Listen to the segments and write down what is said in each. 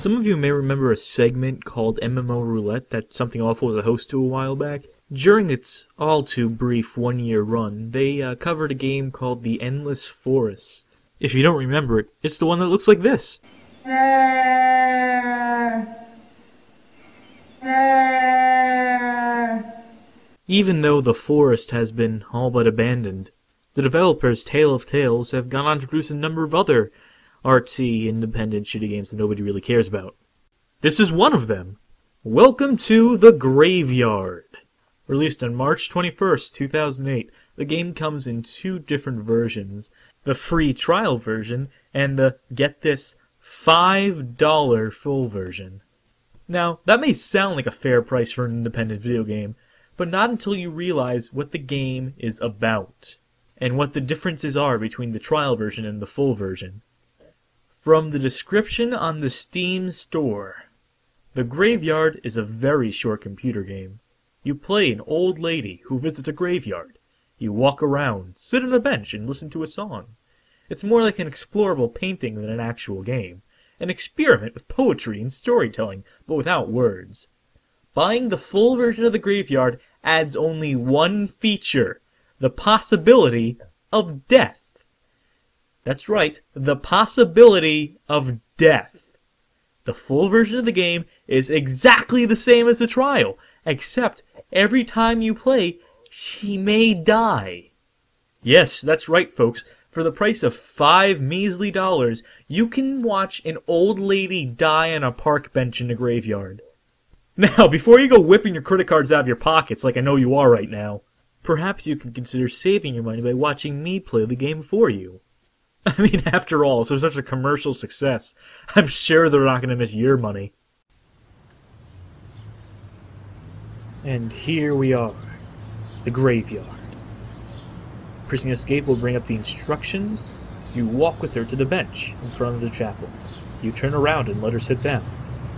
Some of you may remember a segment called MMO Roulette that Something Awful was a host to a while back. During its all-too-brief one-year run, they covered a game called The Endless Forest. If you don't remember it, it's the one that looks like this. Even though the forest has been all but abandoned, the developers Tale of Tales have gone on to produce a number of other artsy, independent, shitty games that nobody really cares about. This is one of them. Welcome to The Graveyard. Released on March 21st, 2008, the game comes in two different versions. The free trial version and the, get this, $5 full version. Now, that may sound like a fair price for an independent video game, but not until you realize what the game is about, and what the differences are between the trial version and the full version. From the description on the Steam store, The Graveyard is a very short computer game. You play an old lady who visits a graveyard. You walk around, sit on a bench, and listen to a song. It's more like an explorable painting than an actual game. An experiment with poetry and storytelling, but without words. Buying the full version of The Graveyard adds only one feature: the possibility of death. That's right, the possibility of death. The full version of the game is exactly the same as the trial, except every time you play, she may die. Yes, that's right, folks. For the price of $5 measly, you can watch an old lady die on a park bench in a graveyard. Now, before you go whipping your credit cards out of your pockets like I know you are right now, perhaps you can consider saving your money by watching me play the game for you. I mean, after all, so such a commercial success, I'm sure they're not going to miss your money. And here we are, the graveyard. Pressing escape will bring up the instructions. You walk with her to the bench in front of the chapel. You turn around and let her sit down.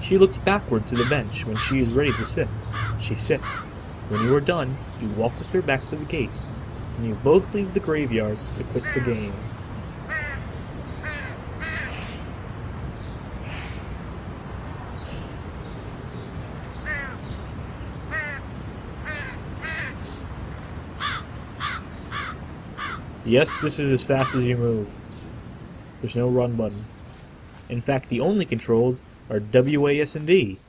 She looks backward to the bench when she is ready to sit. She sits. When you are done, you walk with her back to the gate, and you both leave the graveyard to quit the game. Yes, this is as fast as you move. There's no run button. In fact, the only controls are WAS and D.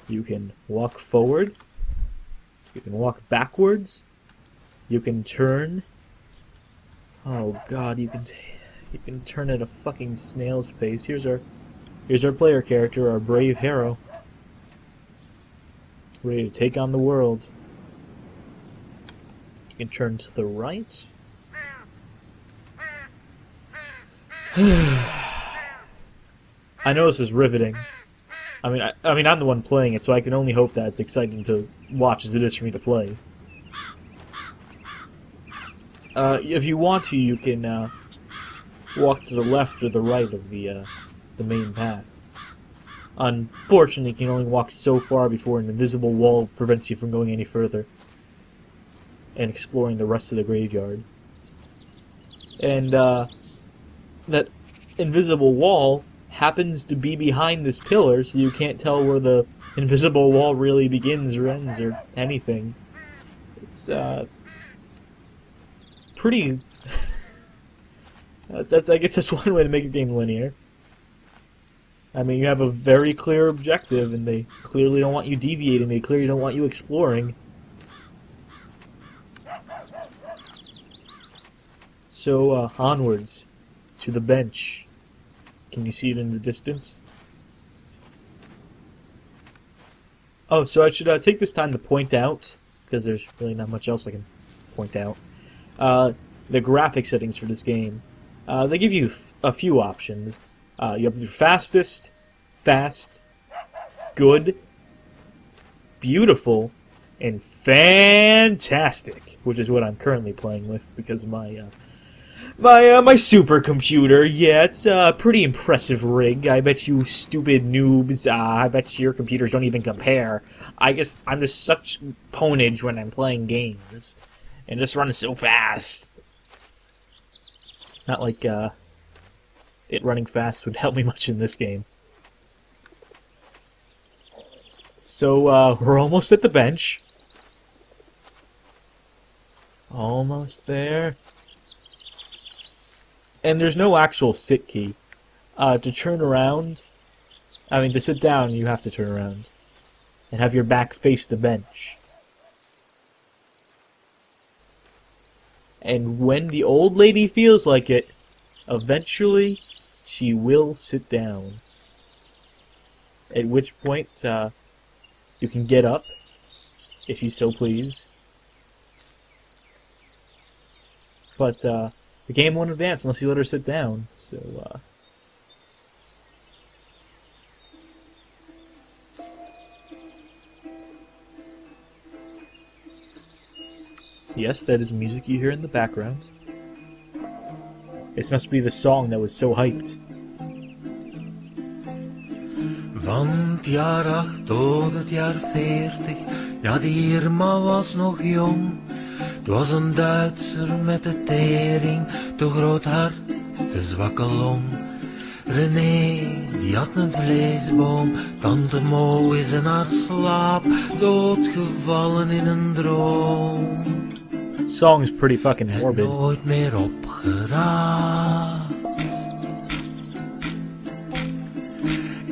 You can walk forward. You can walk backwards. You can turn. Oh God, you can turn at a fucking snail's pace. Here's our player character, our brave hero, ready to take on the world. You can turn to the right. I know this is riveting. I mean, I'm the one playing it, so I can only hope that it's exciting to watch as it is for me to play. If you want to, you can walk to the left or the right of the main path. Unfortunately, you can only walk so far before an invisible wall prevents you from going any further and exploring the rest of the graveyard. And that invisible wall happens to be behind this pillar, so you can't tell where the invisible wall really begins or ends or anything. It's pretty. I guess that's one way to make a game linear. I mean, you have a very clear objective, and they clearly don't want you deviating. They clearly don't want you exploring. So onwards to the bench. Can you see it in the distance? Oh, so I should take this time to point out, because there's really not much else I can point out, the graphic settings for this game. They give you a few options. You have your fastest, fast, good, beautiful, and fantastic, which is what I'm currently playing with because of my my supercomputer. Yeah, it's a pretty impressive rig. I bet you stupid noobs, I bet your computers don't even compare. I guess I'm just such ponage when I'm playing games. And just running so fast. Not like, it running fast would help me much in this game. So, we're almost at the bench. Almost there. And there's no actual sit key. To turn around, to sit down, you have to turn around. And have your back face the bench. And when the old lady feels like it, eventually, she will sit down. At which point, you can get up, if you so please. But, the game won't advance unless you let her sit down, so, Yes, that is music you hear in the background. This must be the song that was so hyped. Van het jaar 8 tot het jaar 40, ja die Irma was nog jong. Het was een Duitser met de tering, te groot hart, te zwakke long. René, die had een vleesboom, tante Mo is in haar slaap, doodgevallen in een droom. Song is pretty fucking morbid. Nooit meer opgeraapt.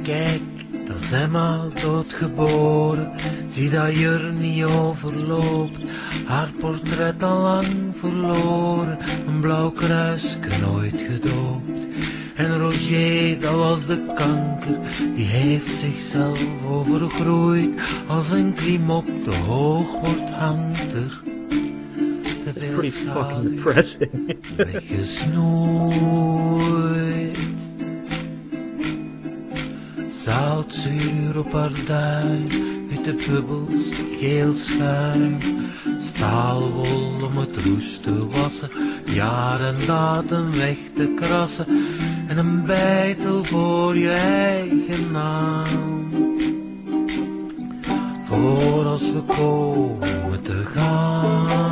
Kijk, dat is Emma doodgeboren. Zie dat Jur niet overloopt. Haar portret al lang verloren. Een blauw kruisje nooit gedoopt. En Roger, dat was de kanker. Die heeft zichzelf overgroeid. Als een klimop te hoog wordt, hangt er. It's pretty fucking depressing. Weggesnoeid. Zoutzuur op haar duim, witte bubbels, geel schuim. Staalwol om het roest te wassen, jaar en datum weg te krassen. En een beitel voor je eigen naam. Voor als we komen te gaan.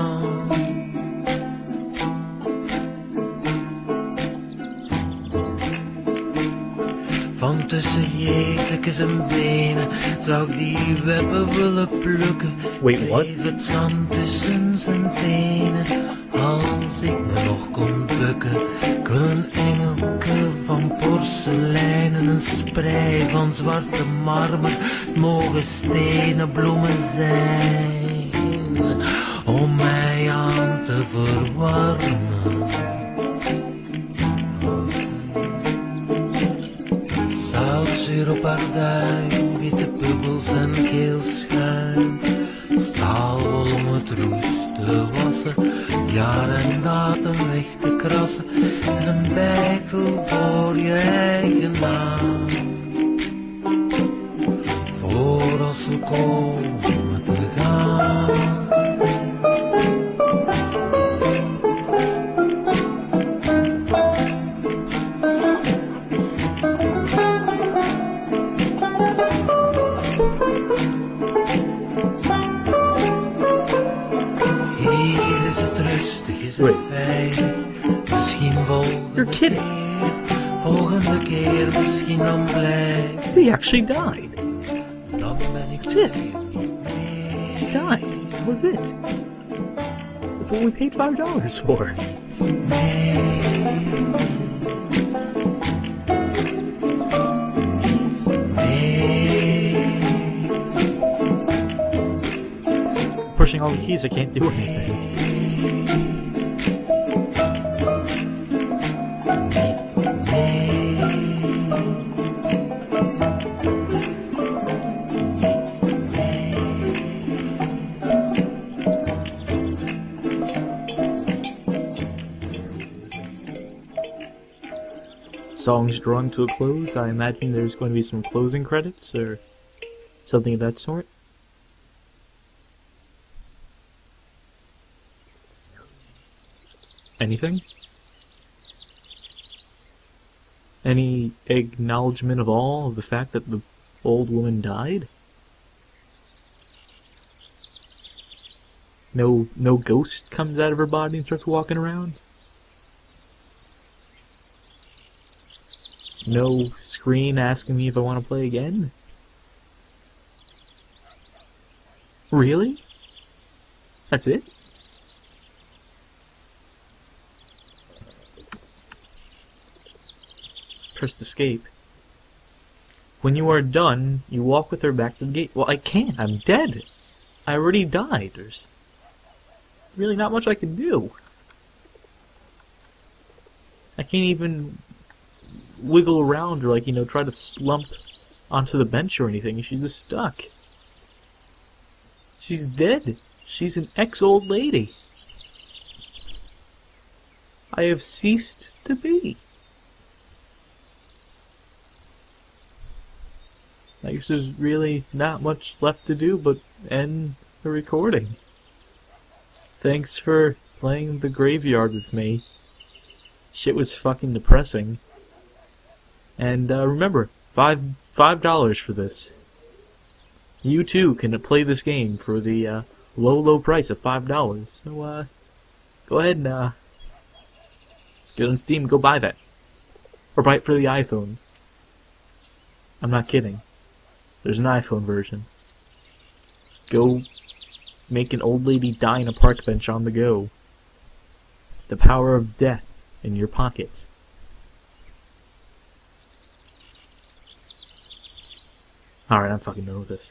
Van tussen Jezus en benen zou ik die webben willen plukken. Wait, what? Bleef het zand tussen zijn tenen, als ik me nog kon bukken. Ik wil een engelke van porselein en een sprei van zwarte marmer. Het mogen stenen bloemen zijn, om mij aan te verwarmen. Zoutzuur op haar duim, witte bubbels en geel schuim. Staalwol om het roest te wassen, jaar en datum weg te krassen. En een beitel voor je eigen naam. Voor als we komen te gaan. You're kidding. Volgende keer misschien dan blij. He actually died. Dan ben ik That's it. He died. That was it. That's what we paid $5 for. Pushing all the keys, I can't do anything. Song's drawing to a close. I imagine there's going to be some closing credits or something of that sort. Anything? Any acknowledgement of all of the fact that the old woman died? No ghost comes out of her body and starts walking around? No screen asking me if I want to play again? Really? That's it? Press escape. When you are done, you walk with her back to the gate. Well, I can't. I'm dead. I already died. There's really not much I can do. I can't even wiggle around or, like, you know, try to slump onto the bench or anything. She's just stuck. She's dead. She's an ex-old lady. I have ceased to be. I guess there's really not much left to do but end the recording. Thanks for playing the graveyard with me. Shit was fucking depressing. And remember, $5 for this. You too can play this game for the low price of $5. So go ahead and get on Steam, go buy that. Or buy it for the iPhone. I'm not kidding. There's an iPhone version. Go make an old lady die in a park bench on the go. The power of death in your pocket. Alright, I'm fucking done with this.